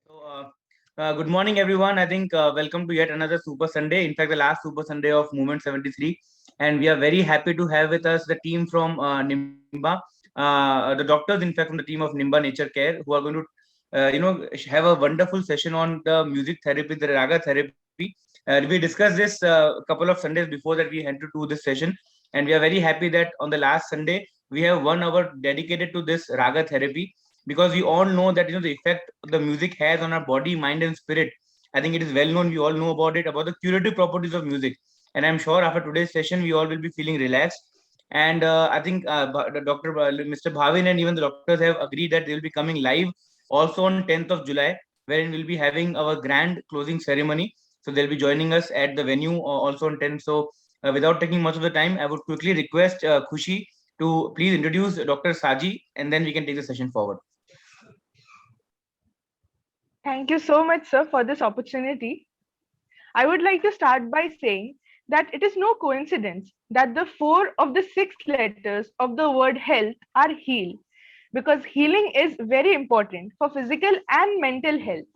Good morning, everyone. I think welcome to yet another Super Sunday. In fact, the last Super Sunday of Movement 73, and we are very happy to have with us the team from Nimba, the doctors, in fact, from the team of Nimba Nature Care, who are going to, have a wonderful session on the music therapy, the raga therapy. We discussed this a couple of Sundays before that we had to do this session, and we are very happy that on the last Sunday we have 1 hour dedicated to this raga therapy because we all know that the effect the music has on our body, mind, and spirit. I think it is well known. We all know about it, about the curative properties of music, and I'm sure after today's session, we all will be feeling relaxed. And I think Mr. Bhavin and even the doctors have agreed that they will be coming live also on 10th of July, wherein we'll be having our grand closing ceremony. So they'll be joining us at the venue also on 10th. So without taking much of the time, I would quickly request Khushi to please introduce Dr. Saji, and then we can take the session forward. Thank you so much, sir, for this opportunity. I would like to start by saying that it is no coincidence that the four of the six letters of the word health are heal, because healing is very important for physical and mental health.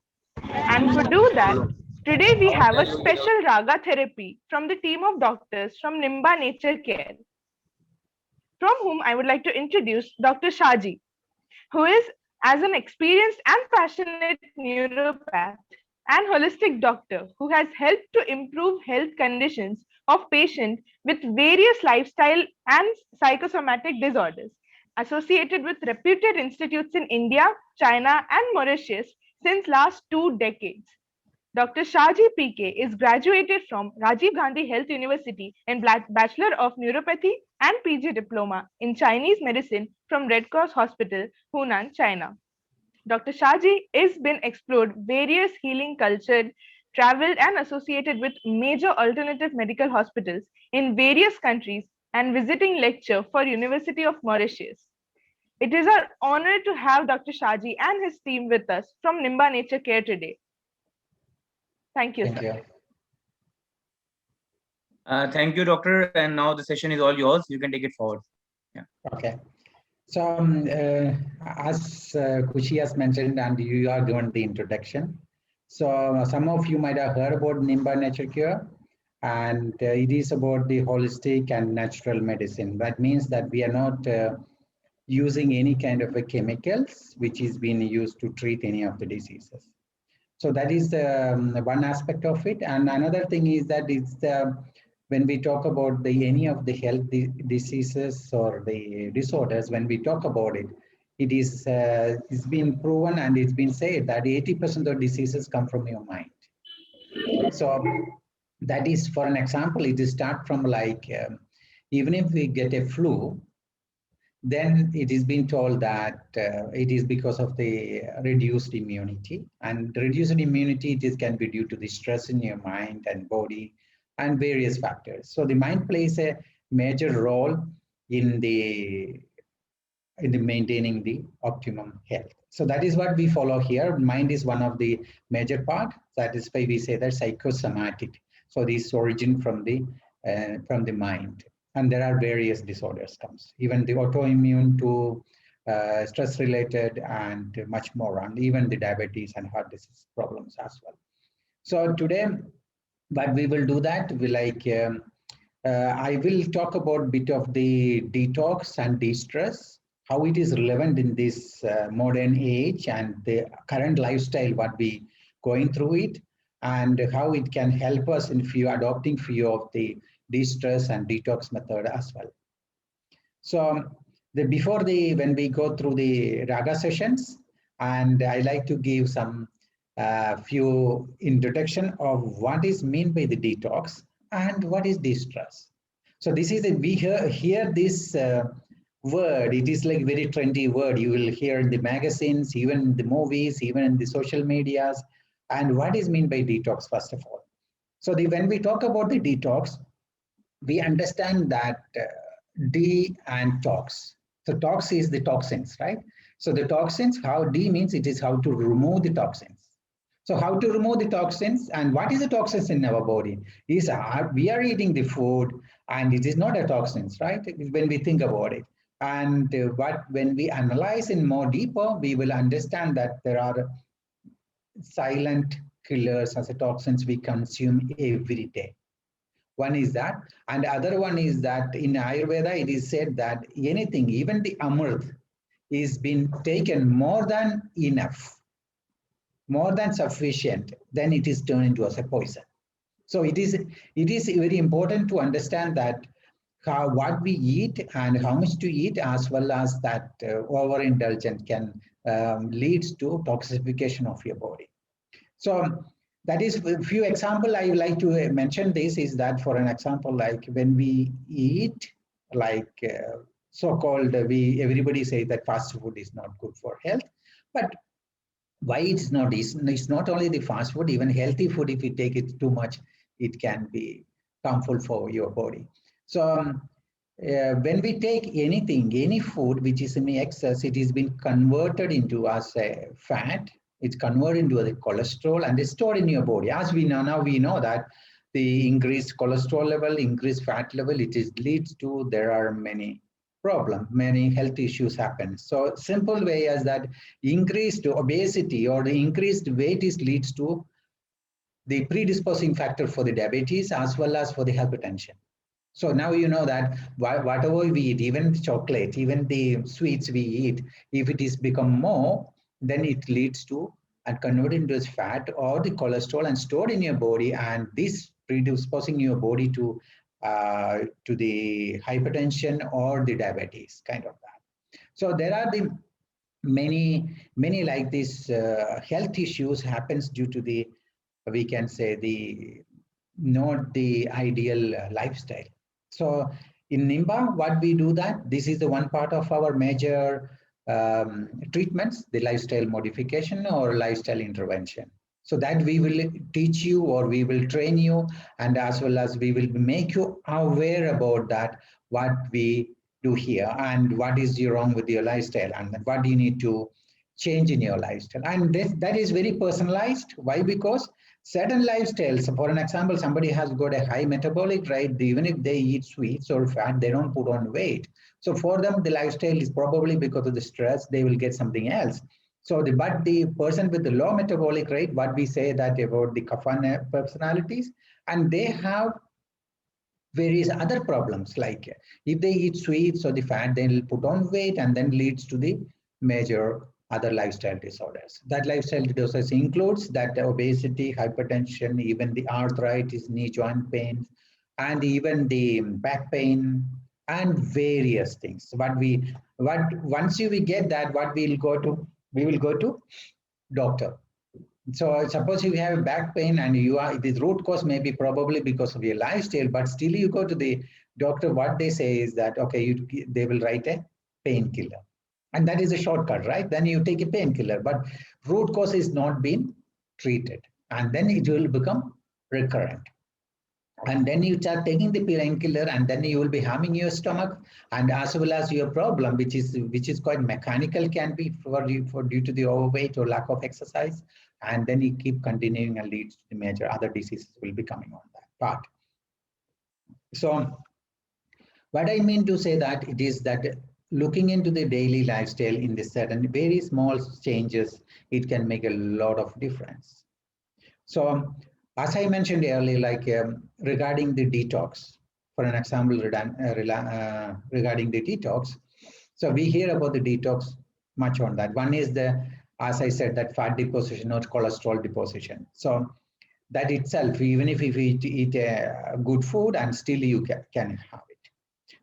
And to do that, today we have a special raga therapy from the team of doctors from Nimba Nature Care, from whom I would like to introduce Dr. Shaji, who is as an experienced and passionate neuropath and holistic doctor who has helped to improve health conditions of patients with various lifestyle and psychosomatic disorders associated with reputed institutes in India, China, and Mauritius since last 2 decades. Dr. Shaji PK is graduated from Rajiv Gandhi Health University in Bachelor of Neuropathy and PG Diploma in Chinese Medicine from Red Cross Hospital, Hunan, China. Dr. Shaji has been explored various healing culture, traveled and associated with major alternative medical hospitals in various countries and visiting lecture for University of Mauritius. It is our honor to have Dr. Shaji and his team with us from Nimba Nature Care today. Thank you, Thank sir. you. Thank you, doctor. And now the session is all yours. You can take it forward. Yeah. Okay. So, as Kushi has mentioned, and you are given the introduction. So, some of you might have heard about Nimba Nature Cure, and it is about the holistic and natural medicine. That means that we are not using any kind of a chemicals which is being used to treat any of the diseases. So that is one aspect of it. And another thing is that it's when we talk about the any of the health diseases or the disorders, when we talk about it, it is it's been proven and it's been said that 80% of diseases come from your mind. So that is, for an example, it is start from like even if we get a flu, then it is being told that it is because of the reduced immunity, and reduced immunity it is, can be due to the stress in your mind and body and various factors. So the mind plays a major role in the maintaining the optimum health. So that is what we follow here. Mind is one of the major part. That is why we say that psychosomatic. So this origin from the mind. And there are various disorders comes, even the autoimmune to stress related and much more, and even the diabetes and heart disease problems as well. So today, but we will do that. We I will talk about a bit of the detox and de-stress, how it is relevant in this modern age and the current lifestyle, what we going through it, and how it can help us in adopting few of the de-stress and detox method as well. So when we go through the raga sessions, and I like to give some few introduction of what is meant by the detox and what is de-stress. So this is we hear this word. It is like very trendy word. You will hear in the magazines, even in the movies, even in the social medias. And what is meant by detox, first of all? So when we talk about the detox, we understand that D and tox. So tox is the toxins, right? So the toxins, how D means it is how to remove the toxins. So how to remove the toxins, and what is the toxins in our body? Is we are eating the food and it is not a toxins, right? When we think about it. And when we analyze in more deeper, we will understand that there are silent killers as a toxins we consume every day. One is that, and the other one is that in Ayurveda it is said that anything, even the amrit, is been taken more than enough, more than sufficient, then it is turned into as a poison. So it is very important to understand that how what we eat and how much to eat, as well as that overindulgence can leads to toxification of your body. So that is a few example I would like to mention. This is that, for an example, like when we eat, like so-called, we everybody say that fast food is not good for health, but why it's not? It's not only the fast food, even healthy food. If you take it too much, it can be harmful for your body. So when we take anything, any food which is in excess, it is been converted into as a fat. It's converted into the cholesterol and is stored in your body. As we know now, we know that the increased cholesterol level, increased fat level, it is leads to there are many problems, many health issues happen. So simple way is that increased obesity or the increased weight is leads to the predisposing factor for the diabetes as well as for the hypertension. So now you know that whatever we eat, even chocolate, even the sweets we eat, if it is become more, then it leads to and converted into fat or the cholesterol and stored in your body, and this predisposing your body to the hypertension or the diabetes kind of that. So there are the many like this health issues happens due to the, we can say, the not the ideal lifestyle. So in Nimba, what we do that, this is the one part of our major treatments, the lifestyle modification or lifestyle intervention. So that we will teach you or we will train you, and as well as we will make you aware about that, what we do here and what is wrong with your lifestyle and what you need to change in your lifestyle. And that is very personalized. Why? Because certain lifestyles, for an example, somebody has got a high metabolic rate, even if they eat sweets or fat, they don't put on weight. So for them, the lifestyle is probably because of the stress, they will get something else. So but the person with the low metabolic rate, what we say that about the kafan personalities, and they have various other problems, like if they eat sweets or the fat, they'll put on weight and then leads to the major other lifestyle disorders. That lifestyle disorders includes that obesity, hypertension, even the arthritis, knee joint pain, and even the back pain and various things. What once we get that, what we will go to doctor. So suppose you have back pain and you are, the root cause may be probably because of your lifestyle, but still you go to the doctor, what they say is that, okay, they will write a painkiller. And that is a shortcut, right? Then you take a painkiller, but root cause is not being treated. And then it will become recurrent. And then you start taking the painkiller, and then you will be harming your stomach, and as well as your problem, which is quite mechanical, can be for you for due to the overweight or lack of exercise, and then you keep continuing and leads to the major other diseases will be coming on that part. So what I mean to say that it is that looking into the daily lifestyle in this certain very small changes, it can make a lot of difference. So as I mentioned earlier, like regarding the detox, for an example, regarding the detox, so we hear about the detox much on that. One is the, as I said, that fat deposition or cholesterol deposition. So that itself, even if you eat good food, and still you can have it,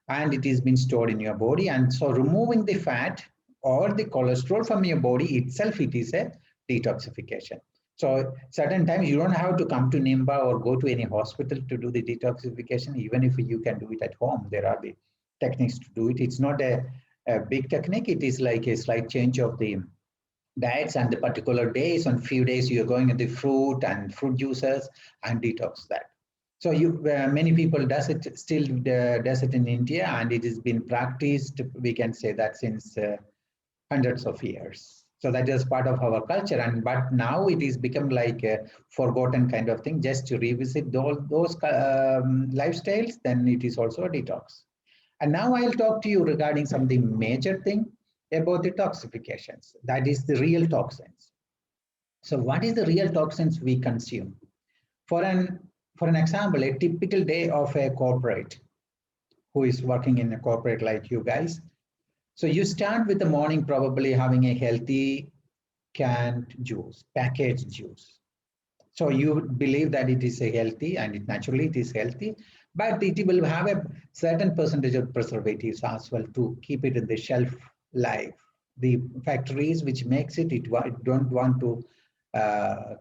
and it is been stored in your body. And so removing the fat or the cholesterol from your body itself, it is a detoxification. So certain times you don't have to come to Nimba or go to any hospital to do the detoxification. Even if you can do it at home, there are the techniques to do it. It's not a big technique. It is like a slight change of the diets and the particular days. On few days you're going into fruit and fruit juices and detox that. So many people does it in India, and it has been practiced, we can say that, since hundreds of years. So that is part of our culture, but now it is become like a forgotten kind of thing. Just to revisit those lifestyles, then it is also a detox. And now I'll talk to you regarding some of the major thing about the toxifications. That is the real toxins. So what is the real toxins we consume? For an for an example, a typical day of a corporate who is working in a corporate like you guys. So you start with the morning probably having a healthy canned juice, packaged juice. So you believe that it is a healthy and naturally it is healthy, but it will have a certain percentage of preservatives as well to keep it in the shelf life. The factories which makes it, don't want to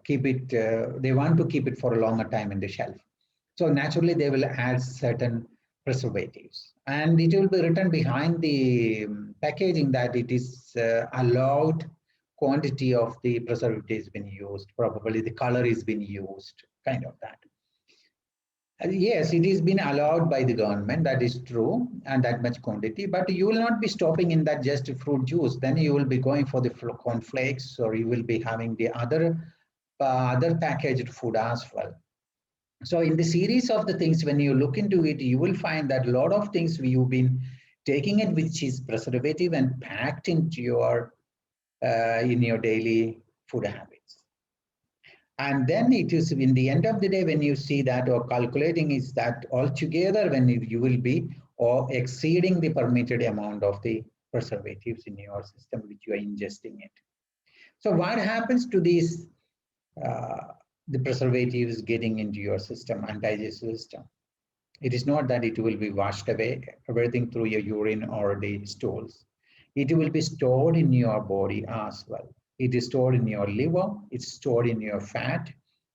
keep it, they want to keep it for a longer time in the shelf. So naturally they will add certain preservatives and it will be written behind the packaging that it is allowed quantity of the preservatives been used, probably the color is been used, kind of that. Yes, it is been allowed by the government, that is true, and that much quantity, but you will not be stopping in that just fruit juice. Then you will be going for the cornflakes, or you will be having the other packaged food as well. So in the series of the things, when you look into it, you will find that a lot of things you've been taking it, which is preservative and packed into your in your daily food habits. And then it is in the end of the day, when you see that or calculating is that altogether when you will be or exceeding the permitted amount of the preservatives in your system, which you are ingesting it. So what happens to these, the preservatives getting into your system and digestive system? It is not that it will be washed away, everything through your urine or the stools. It will be stored in your body as well. It is stored in your liver, it's stored in your fat,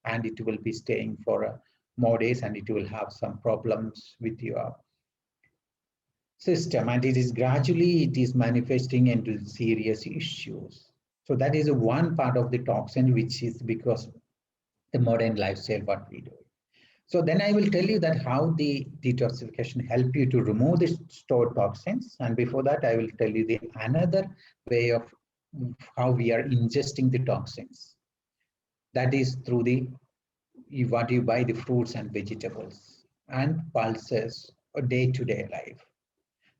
and it will be staying for more days and it will have some problems with your system. And it is gradually, it is manifesting into serious issues. So that is one part of the toxin, which is because the modern lifestyle, what we do. So then I will tell you that how the detoxification help you to remove the stored toxins. And before that, I will tell you the another way of how we are ingesting the toxins. That is through the what you buy the fruits and vegetables and pulses or day-to-day life.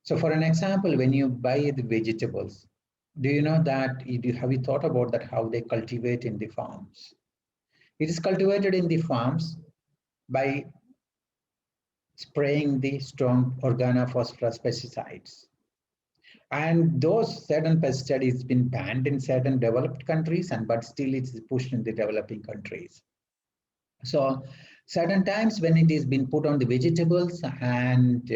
So for an example, when you buy the vegetables, do you know that, have you thought about that how they cultivate in the farms? It is cultivated in the farms by spraying the strong organophosphorus pesticides. And those certain pesticides has been banned in certain developed countries, and but still it is pushed in the developing countries. So certain times when it is been put on the vegetables and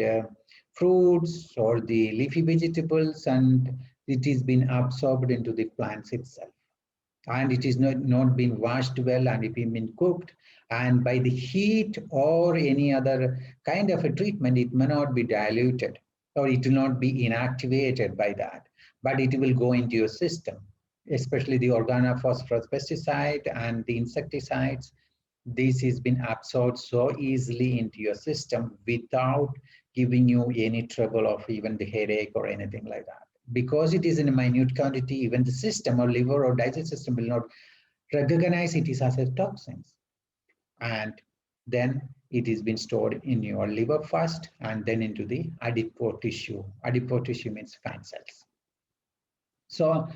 fruits or the leafy vegetables, and it is been absorbed into the plants itself, and it is not been washed well and it been cooked, and by the heat or any other kind of a treatment, it may not be diluted or it will not be inactivated by that, but it will go into your system, especially the organophosphorus pesticide and the insecticides. This has been absorbed so easily into your system without giving you any trouble of even the headache or anything like that. Because it is in a minute quantity, even the system or liver or digestive system will not recognize it as a toxins. And then it is been stored in your liver first and then into the adipose tissue. Adipose tissue means fat cells. So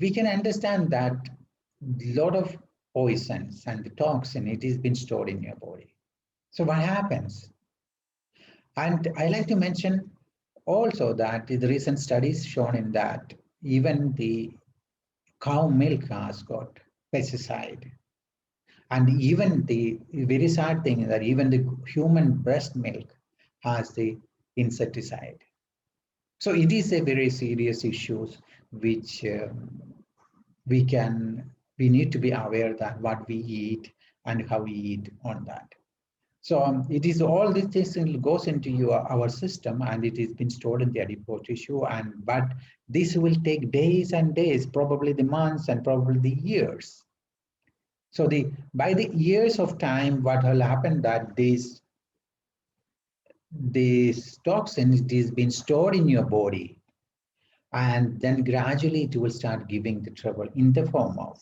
we can understand that a lot of poisons and the toxin, it has been stored in your body. So what happens? And I like to mention also that the recent studies shown in that even the cow milk has got pesticide. And even the very sad thing is that even the human breast milk has the insecticide. So it is a very serious issue which we need to be aware that what we eat and how we eat on that. So it is all these things goes into our system and it is been stored in the adipose tissue, but this will take days and days, probably the months and probably the years. So by the years of time, what will happen that these toxins, it is been stored in your body, and then gradually it will start giving the trouble in the form of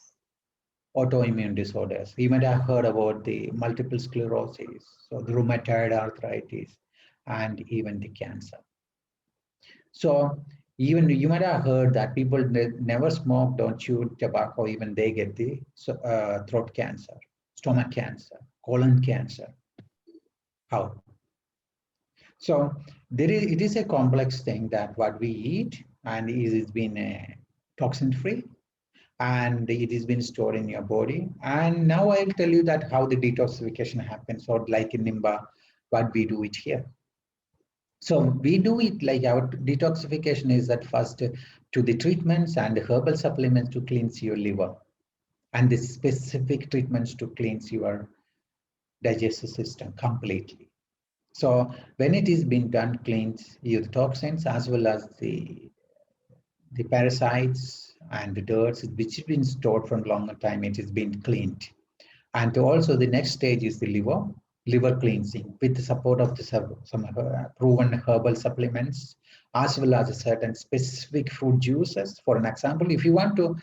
autoimmune disorders. You might have heard about the multiple sclerosis, so the rheumatoid arthritis, and even the cancer. So Even you might have heard that people never smoke, don't chew tobacco, even they get the throat cancer, stomach cancer, colon cancer. How? So it is a complex thing that what we eat, and it has been toxin free, and it has been stored in your body. And now I'll tell you that how the detoxification happens, or like in Nimba, what we do it here. So we do it like our detoxification is at first to the treatments and the herbal supplements to cleanse your liver, and the specific treatments to cleanse your digestive system completely. So when it is being done, cleans your toxins as well as the parasites and the dirt which has been stored from longer time, it is being cleaned. And also the next stage is the liver cleansing with the support of some proven herbal supplements as well as a certain specific fruit juices. For an example, if you want to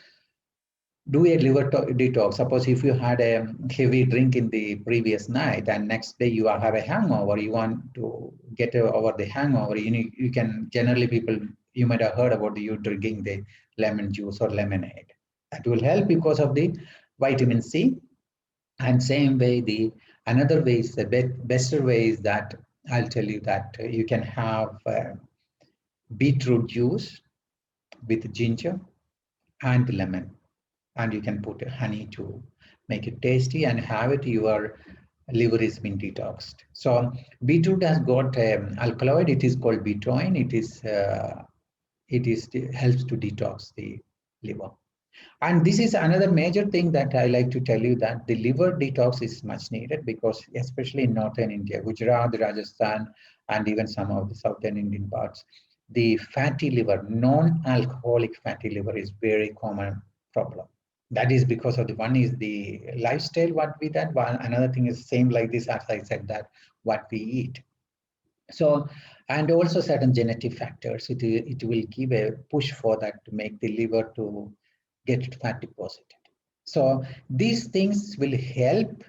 do a liver detox, suppose if you had a heavy drink in the previous night and next day you have a hangover, you want to get over the hangover, you can generally people, you might have heard about you drinking the lemon juice or lemonade. That will help because of the vitamin C. And same way, the another way is the better way is that I'll tell you that you can have beetroot juice with ginger and lemon, and you can put honey to make it tasty and have it. Your liver is been detoxed. So beetroot has got alkaloid. It is called betoine. It helps to detox the liver. And this is another major thing that I like to tell you, that the liver detox is much needed because especially in northern India, Gujarat, Rajasthan, and even some of the southern Indian parts, the fatty liver, non-alcoholic fatty liver is very common problem. That is because of the one is the lifestyle what we that one, another thing is same like this as I said that what we eat. So, and also certain genetic factors, it will give a push for that to make the liver to get fat deposited. So these things will help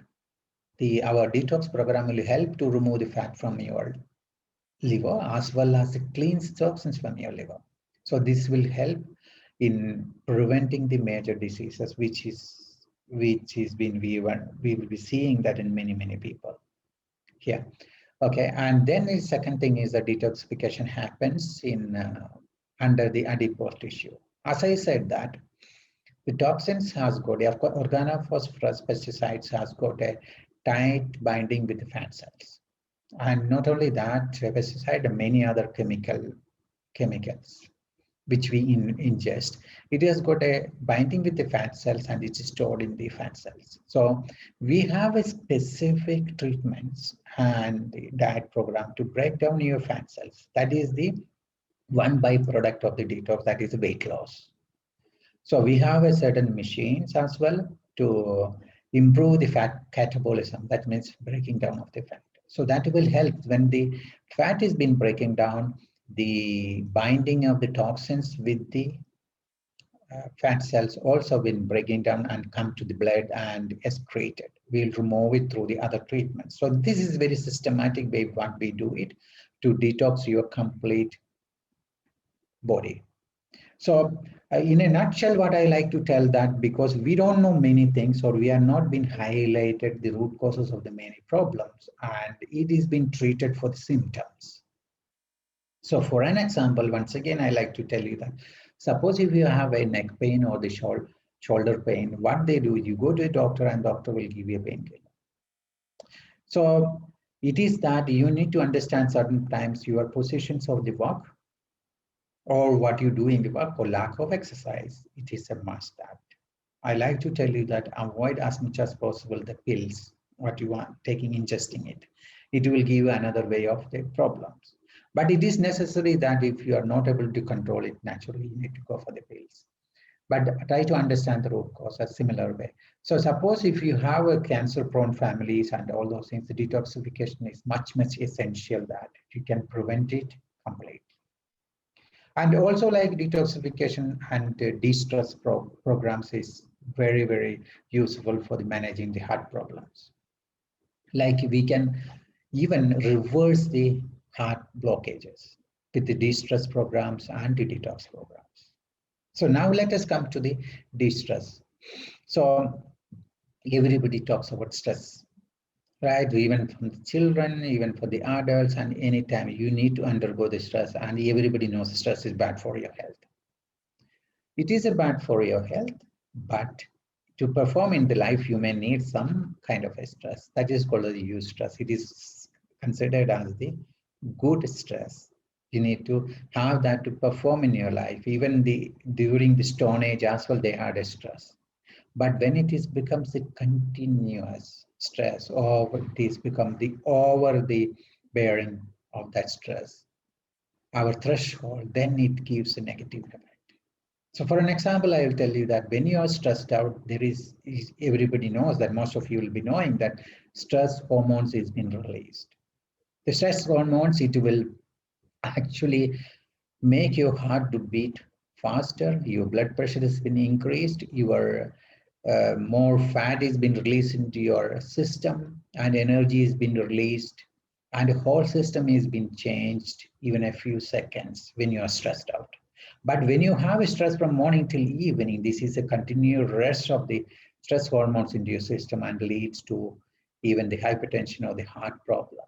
our detox program will help to remove the fat from your liver as well as cleanse toxins from your liver. So this will help in preventing the major diseases, which is been we will be seeing that in many people here. Okay, and then the second thing is that detoxification happens in under the adipose tissue. As I said that the toxins has got organophosphorus pesticides has got a tight binding with the fat cells, and not only that, pesticide and many other chemicals which we ingest, it has got a binding with the fat cells and it's stored in the fat cells. So we have a specific treatments and the diet program to break down your fat cells. That is the one byproduct of the detox, that is weight loss. So we have a certain machines as well to improve the fat catabolism. That means breaking down of the fat. So that will help when the fat is been breaking down, the binding of the toxins with the fat cells also been breaking down and come to the blood and excreted. We'll remove it through the other treatments. So this is very systematic way what we do it to detox your complete body. So in a nutshell, what I like to tell that because we don't know many things or we are not been highlighted the root causes of the many problems and it is being treated for the symptoms. So for an example, once again, I like to tell you that suppose if you have a neck pain or the shoulder pain, what they do is you go to a doctor and doctor will give you a painkiller. So it is that you need to understand certain times your positions of the work or what you do in the work or lack of exercise. It is a must that I like to tell you that avoid as much as possible the pills, what you are taking, ingesting it. It will give you another way of the problems. But it is necessary that if you are not able to control it naturally, you need to go for the pills. But try to understand the root cause a similar way. So suppose if you have a cancer-prone families and all those things, the detoxification is much essential that you can prevent it completely. And also like detoxification and de-stress programs is very useful for the managing the heart problems. Like we can even reverse the heart blockages. with the de-stress programs and the detox programs. So now let us come to the de-stress. So everybody talks about stress, right? Even from the children, even for the adults, and anytime you need to undergo the stress, and everybody knows stress is bad for your health. It is a bad for your health, but to perform in the life, you may need some kind of a stress. That is called the use stress. It is considered as the good stress. You need to have that to perform in your life. Even during the Stone Age as well, they had a stress. But when it is becomes a continuous stress, or it is become the over the bearing of that stress, our threshold, then it gives a negative effect. So for an example, I will tell you that when you are stressed out, everybody knows that, most of you will be knowing that stress hormones is being released. The stress hormones, it will actually make your heart to beat faster, your blood pressure has been increased, your more fat is being released into your system, and energy is being released, and the whole system is being changed even a few seconds when you are stressed out. But when you have a stress from morning till evening, this is a continued rush of the stress hormones into your system and leads to even the hypertension or the heart problem.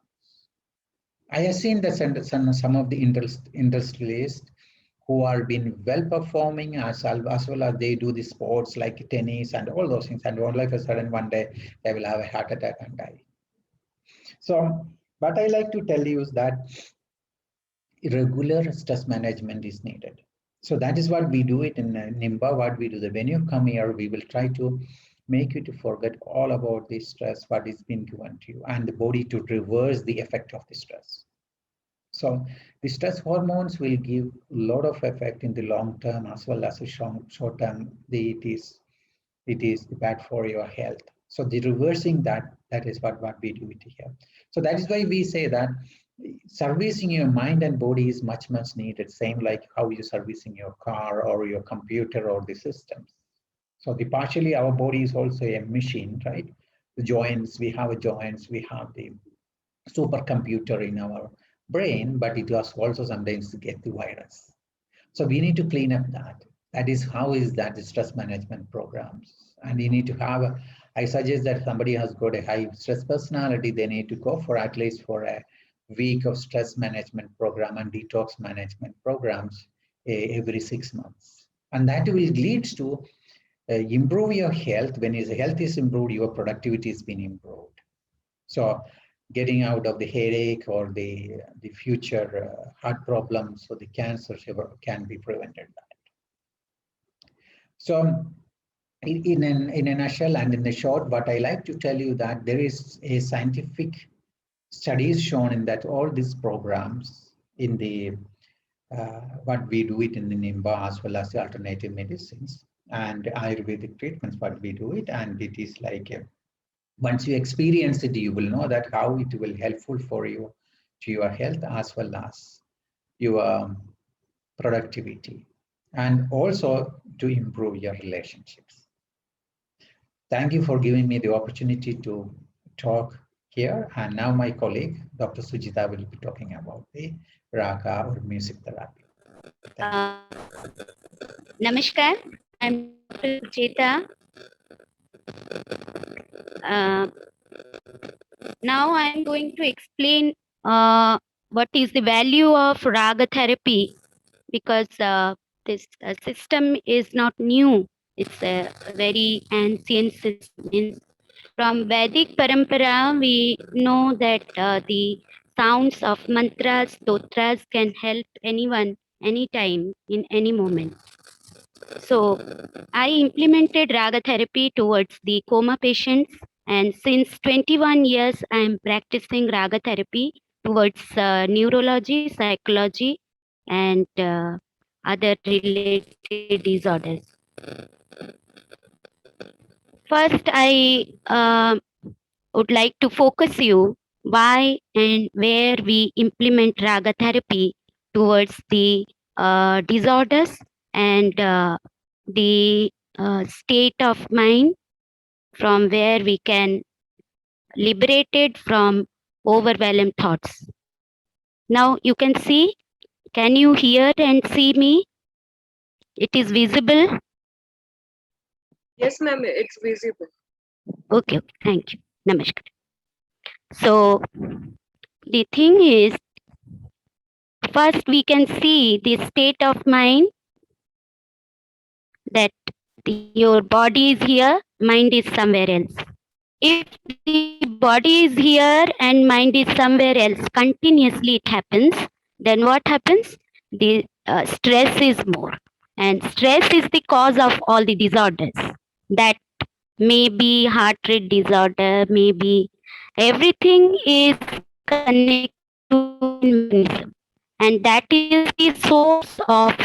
I have seen that some of the industrialists who are been well performing as well as they do the sports like tennis and all those things, and all of a sudden one day they will have a heart attack and die. So what I like to tell you is that regular stress management is needed. So that is what we do it in Nimba. What we do, that when you come here, we will try to make you to forget all about the stress, what is being given to you, and the body to reverse the effect of the stress. So the stress hormones will give a lot of effect in the long term as well as the short term. It is bad for your health. So the reversing that is what we do it here. So that is why we say that servicing your mind and body is much needed. Same like how you're servicing your car or your computer or the systems. So the partially our body is also a machine, right? The joints, we have the supercomputer in our brain, but it was also sometimes to get the virus. So we need to clean up that. That is how is that the stress management programs. And you need to have, I suggest that somebody has got a high stress personality, they need to go for at least for a week of stress management program and detox management programs every 6 months. And that will lead to improve your health. When your health is improved, your productivity has been improved. So getting out of the headache or the future heart problems or the cancer can be prevented. So in a nutshell and in the short, but I like to tell you that there is a scientific studies shown in that all these programs in the what we do it in the Nimba as well as the alternative medicines and Ayurvedic treatments, what we do it, and it is like once you experience it, you will know that how it will helpful for you to your health as well as your productivity and also to improve your relationships. Thank you for giving me the opportunity to talk here. And now my colleague, Dr. Sujita, will be talking about the Raga or music therapy. Namaskar, I'm Dr. Sujita. Now I'm going to explain what is the value of Raga therapy, because this system is not new. It's a very ancient system. From Vedic Parampara, we know that the sounds of mantras, stotras can help anyone, anytime, in any moment. So I implemented Raga therapy towards the coma patients, and since 21 years, I am practicing Raga therapy towards neurology, psychology, and other related disorders. First, I would like to focus you why and where we implement Raga therapy towards the disorders and the state of mind from where we can liberate it from overwhelmed thoughts. Now you can see Can you hear and see me? It is visible? Yes, ma'am, it's visible. Okay, okay, thank you. Namaskar. So the thing is, first we can see the state of mind that your body is here, mind is somewhere else. If the body is here and mind is somewhere else, continuously it happens, then what happens? The stress is more. And stress is the cause of all the disorders. That may be heart rate disorder, maybe everything is connected to mechanism. And that is the source of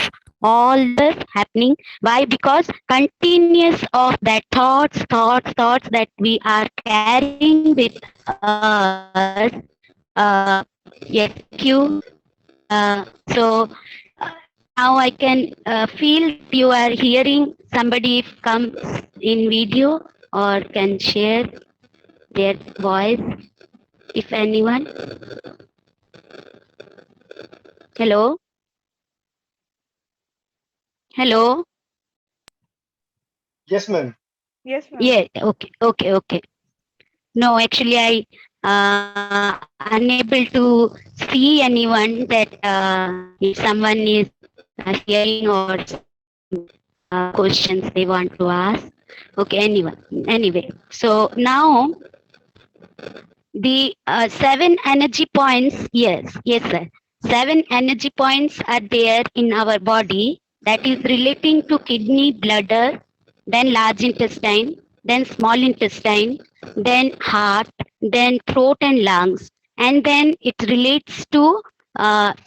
all the happening. Why? Because continuous of that thoughts that we are carrying with us, EQ. So now I can feel that you are hearing somebody comes in video or can share their voice, if anyone. Hello? Hello? Yes, ma'am. Yes, ma'am. Yeah, okay. No, actually I unable to see anyone that if someone is hearing or questions they want to ask. Okay, anyone. Anyway, so now the 7 energy points, yes, sir. 7 energy points are there in our body that is relating to kidney, bladder, then large intestine, then small intestine, then heart, then throat and lungs, and then it relates to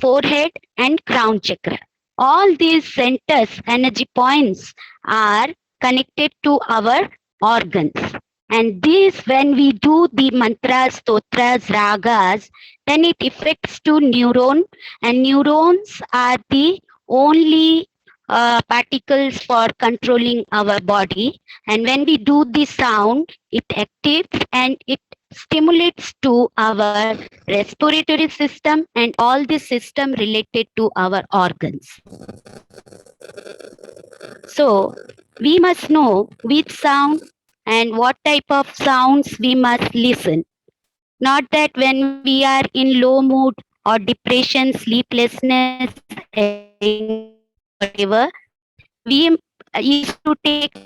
forehead and crown chakra. All these centers, energy points are connected to our organs. And this, when we do the mantras, stotras, ragas, then it affects to neuron, and neurons are the only particles for controlling our body. And when we do the sound, it activates and it stimulates to our respiratory system and all the system related to our organs. So we must know which sound and what type of sounds we must listen. Not that when we are in low mood or depression, sleeplessness, anxiety, whatever, we used to take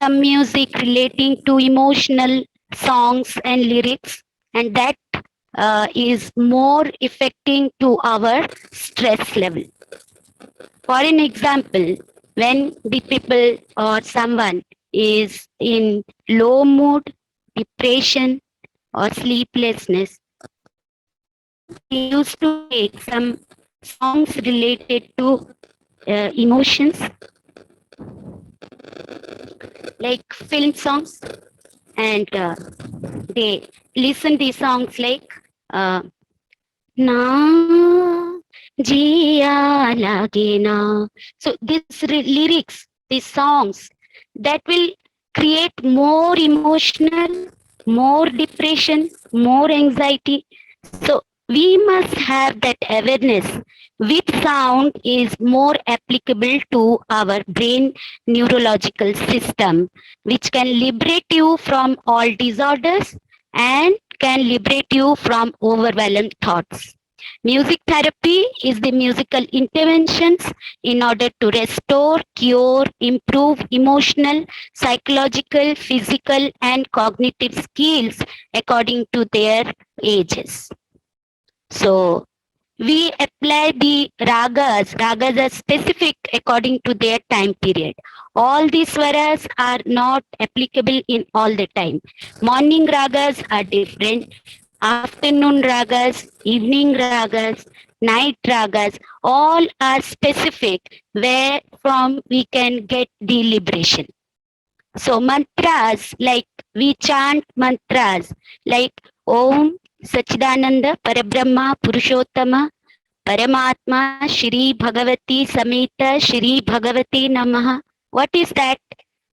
some music relating to emotional songs and lyrics, and that is more affecting to our stress level. For an example, when the people or someone is in low mood, depression, or sleeplessness, we used to take some songs related to emotions, like film songs, and they listen these songs like Na Jiya Lage Na. So these lyrics, these songs, that will create more emotional, more depression, more anxiety. So we must have that awareness which sound is more applicable to our brain neurological system, which can liberate you from all disorders and can liberate you from overwhelmed thoughts. Music therapy is the musical interventions in order to restore, cure, improve emotional, psychological, physical, and cognitive skills according to their ages. So we apply the ragas. Ragas are specific according to their time period. All these swaras are not applicable in all the time. Morning ragas are different. Afternoon ragas, evening ragas, night ragas, all are specific where from we can get the liberation. So mantras, like we chant mantras like Om Sachidananda Parabrahma Purushottama Paramatma Shri Bhagavati Samita Shri Bhagavati Namaha. What is that?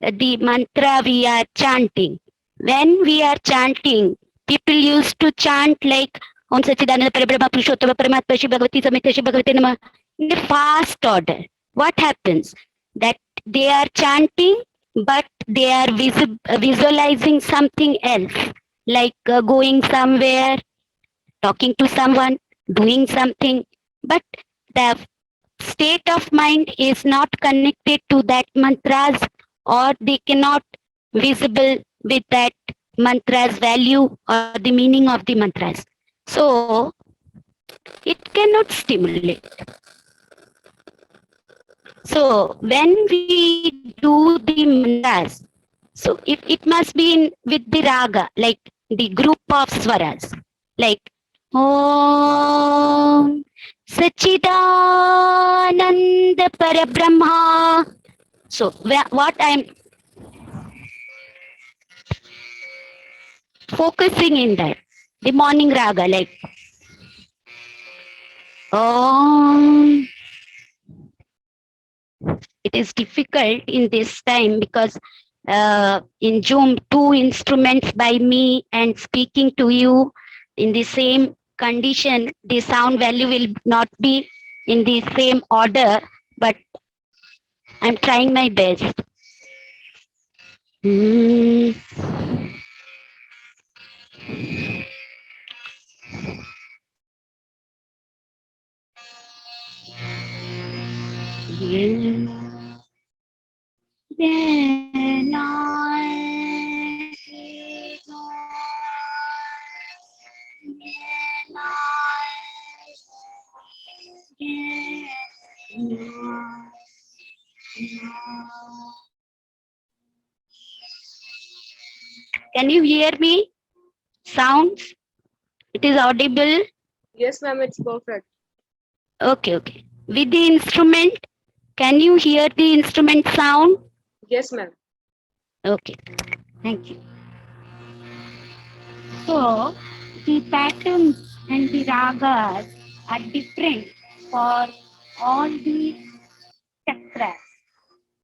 The mantra we are chanting. When we are chanting, people used to chant like Om Sachidananda Parabrahma Purushottama Paramatma Shri Bhagavati Samita Shri Bhagavati Namaha. in a fast order. What happens? That they are chanting, but they are visualizing something else, like going somewhere, talking to someone, doing something. But the state of mind is not connected to that mantras, or they cannot visible with that mantras value or the meaning of the mantras. So it cannot stimulate. So when we do the mantras, so it must be in with the raga, like the group of swaras, like Om Sachidananda Parabrahma. So what I'm focusing in that, the morning raga, like Om. It is difficult in this time because in Zoom, two instruments by me and speaking to you in the same condition, the sound value will not be in the same order, but I'm trying my best. Mm. Can you hear me? Sounds? It is audible? Yes, ma'am, it's perfect. Okay, okay. With the instrument, can you hear the instrument sound? Yes, ma'am. Okay, thank you. So, the patterns and the ragas are different for all the chakras.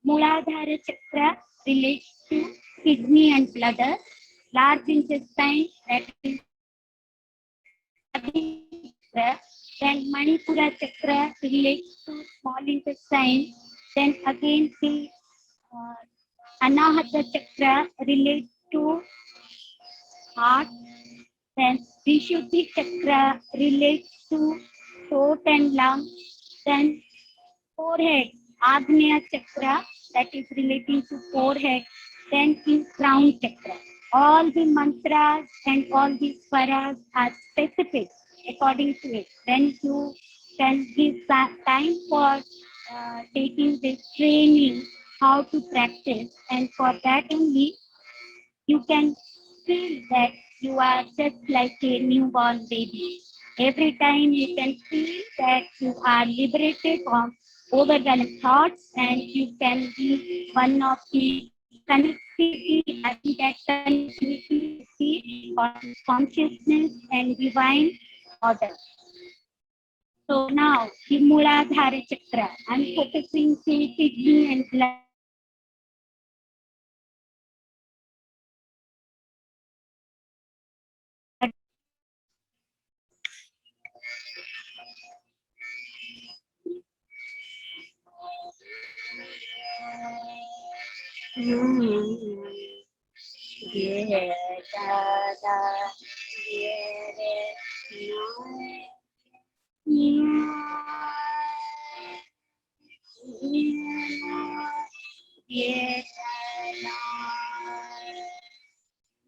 Muladhara chakra relates to kidney and bladder. Large intestine, that is Swabhi chakra. Then Manipura chakra relates to small intestine. Then again the Anahata chakra relates to heart. Then Vishuddhi chakra relates to throat and lung. Then forehead, Agneya chakra, that is relating to forehead. Then is crown chakra. All the mantras and all the swaras are specific according to it. Then you can give time for taking this training, how to practice, and for that only you can feel that you are just like a newborn baby. Every time you can feel that you are liberated from overwhelming thoughts, and you can be one of the connectivity, having that connectivity with the consciousness and divine order. So now the Muladhara chakra, I'm focusing the kidney and blood.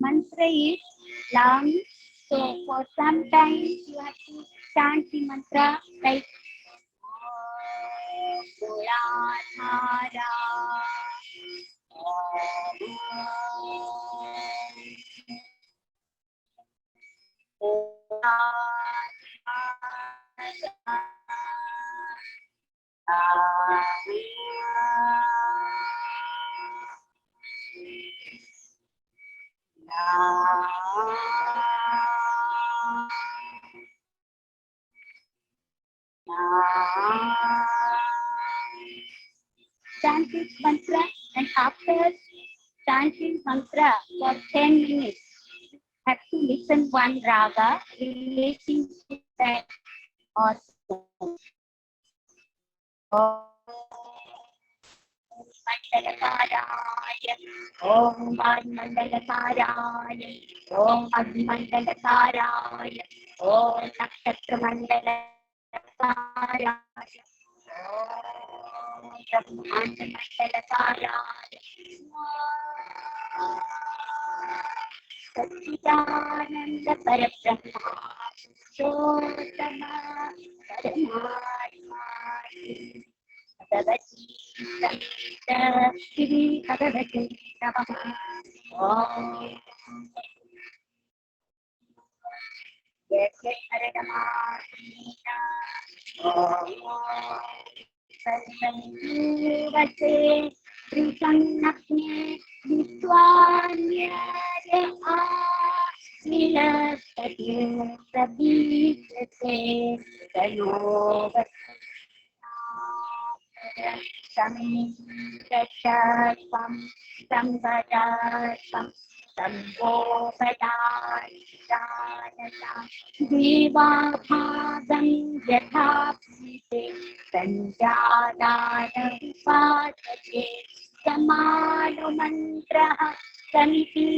Mantra is long, so for some time you have to chant the mantra like chant this mantra, and after chanting mantra for 10 minutes, have to listen one raga relating to that or Om Mandalatharaya, Om Mandalatharaya, Om Nakshatra Mandalatharaya, Om Mandalatharaya, Satchidananda Parabrahma, Sotama Paramari, Bhagavati Shri Bhagavati Namaha. Om Yasya Paramahita. Om Sarvayuvate Trisanakne Vishwanyare Nilastate Sabhite Sayogat Samishasham Samgadasham Sambhodayashanata Divabhagam Yathapite Sanjananam Patate Samano Mantraha Samiti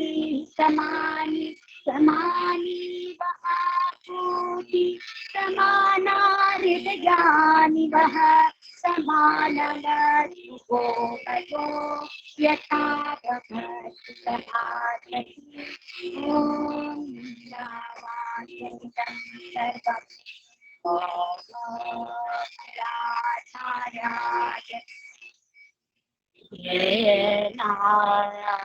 Samani Samani Vahaputi Samana Hridayani Vaha Samananariko Kayo Yatha Bhavati Samadhi Om Namayantam Sarvam Om Radharaya Yenaya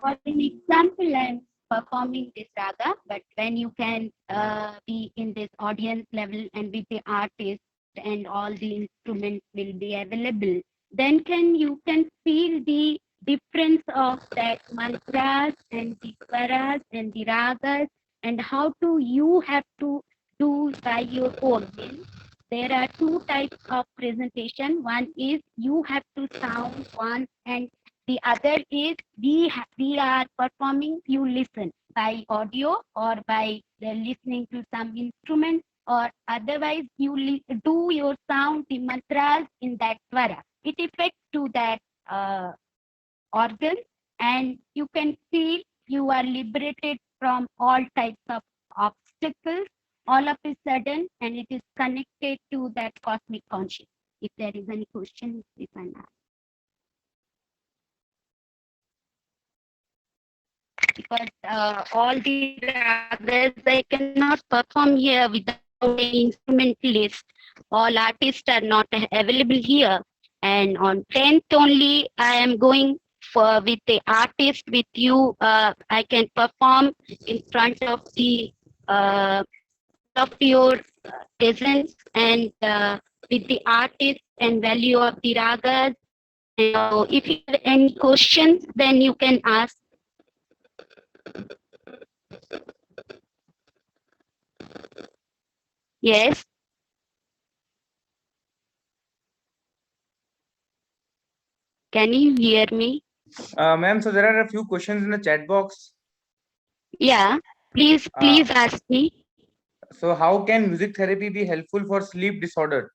For an example, I'm performing this raga, but when you can be in this audience level and with the artist and all the instruments will be available, then you can feel the difference of that mantras and the swaras and the ragas and how to you have to do by your own. There are two types of presentation. One is you have to sound one, and the other is we are performing, you listen by audio or by listening to some instrument, or otherwise you do your sound, the mantras in that swara. It affects to that organ, and you can feel you are liberated from all types of obstacles all of a sudden, and it is connected to that cosmic consciousness. If there is any question, you can ask. Because all the ragas I cannot perform here without any instrumentalist. All artists are not available here. And on 10th only, I am going for with the artist with you. I can perform in front of the all of your presence and with the artist and value of the ragas. And if you have any questions, then you can ask. Yes. Can you hear me? Ma'am, so there are a few questions in the chat box. Yeah, please ask me. So how can music therapy be helpful for sleep disorder?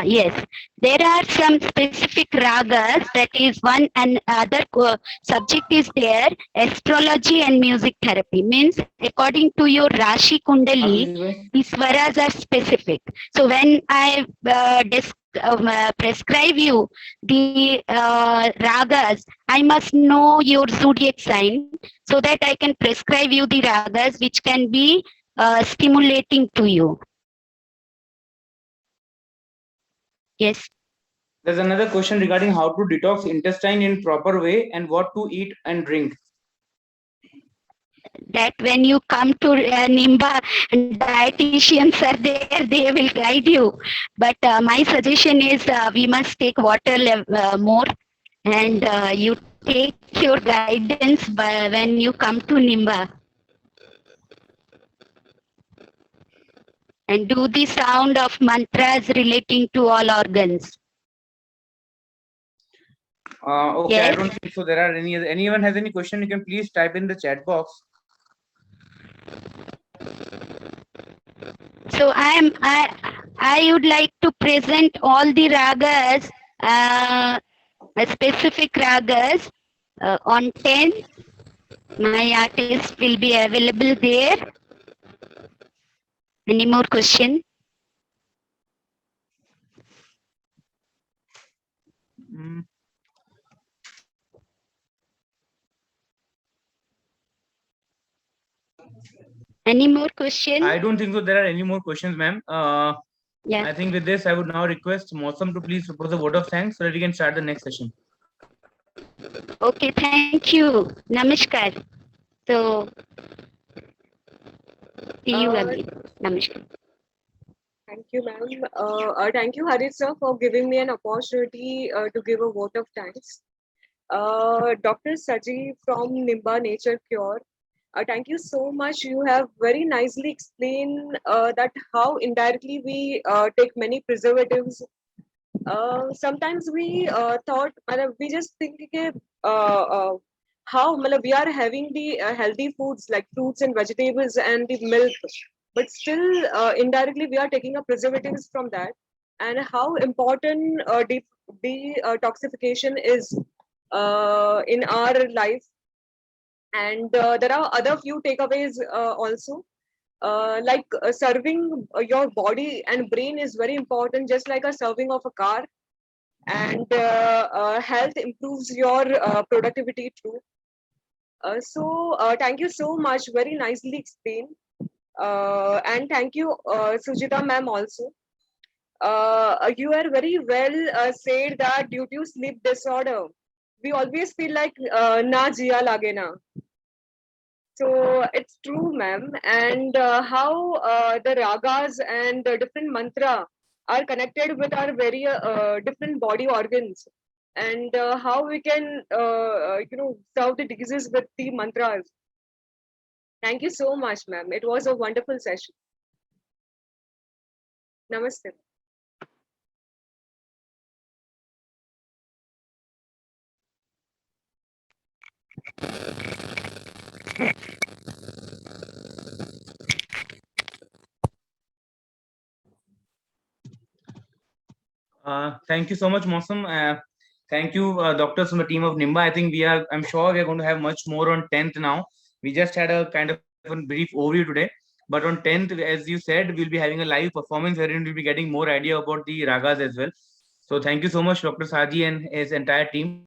Yes, there are some specific ragas, that is one, and other subject is there, astrology and music therapy. Means according to your Rashi Kundali, the swaras are specific. So when I describe prescribe you the ragas, I must know your zodiac sign so that I can prescribe you the ragas which can be stimulating to you. Yes. There's another question regarding how to detox intestine in proper way and what to eat and drink. That when you come to Nimba, dietitians are there, they will guide you. But my suggestion is we must take water more, and you take your guidance when you come to Nimba. And do the sound of mantras relating to all organs. Okay, Yes? I don't think so. There are anyone has any question? You can please type in the chat box. So I would like to present all the ragas, specific ragas on 10th. My artist will be available there. Any more question? Mm. Any more question? I don't think so. There are any more questions, ma'am. Yeah. I think with this, I would now request Mosam to please propose a vote of thanks so that we can start the next session. Okay, thank you. Namaskar. So, see you again. Namaskar. Thank you, ma'am. Thank you, Harit sir, for giving me an opportunity to give a vote of thanks. Dr. Shaji from Nimba Nature Cure. Thank you so much. You have very nicely explained that how indirectly we take many preservatives. Sometimes we thought, we just think how we are having the healthy foods like fruits and vegetables and the milk, but still indirectly we are taking a preservatives from that, and how important detoxification is in our life. And there are other few takeaways also, serving your body and brain is very important, just like a serving of a car. And health improves your productivity too. Thank you so much, very nicely explained. And thank you, Sujita ma'am also. You are very well said that due to sleep disorder, we always feel like na jiya lage na. So it's true, ma'am. And how the ragas and the different mantra are connected with our very different body organs, and how we can solve the diseases with the mantras. Thank you so much, ma'am. It was a wonderful session. Namaste. Thank you so much, Mosam. Thank you, doctors from the team of Nimba. I think I'm sure we are going to have much more on 10th now. We just had a kind of a brief overview today. But on 10th, as you said, we'll be having a live performance wherein we'll be getting more idea about the ragas as well. So thank you so much, Dr. Saji and his entire team.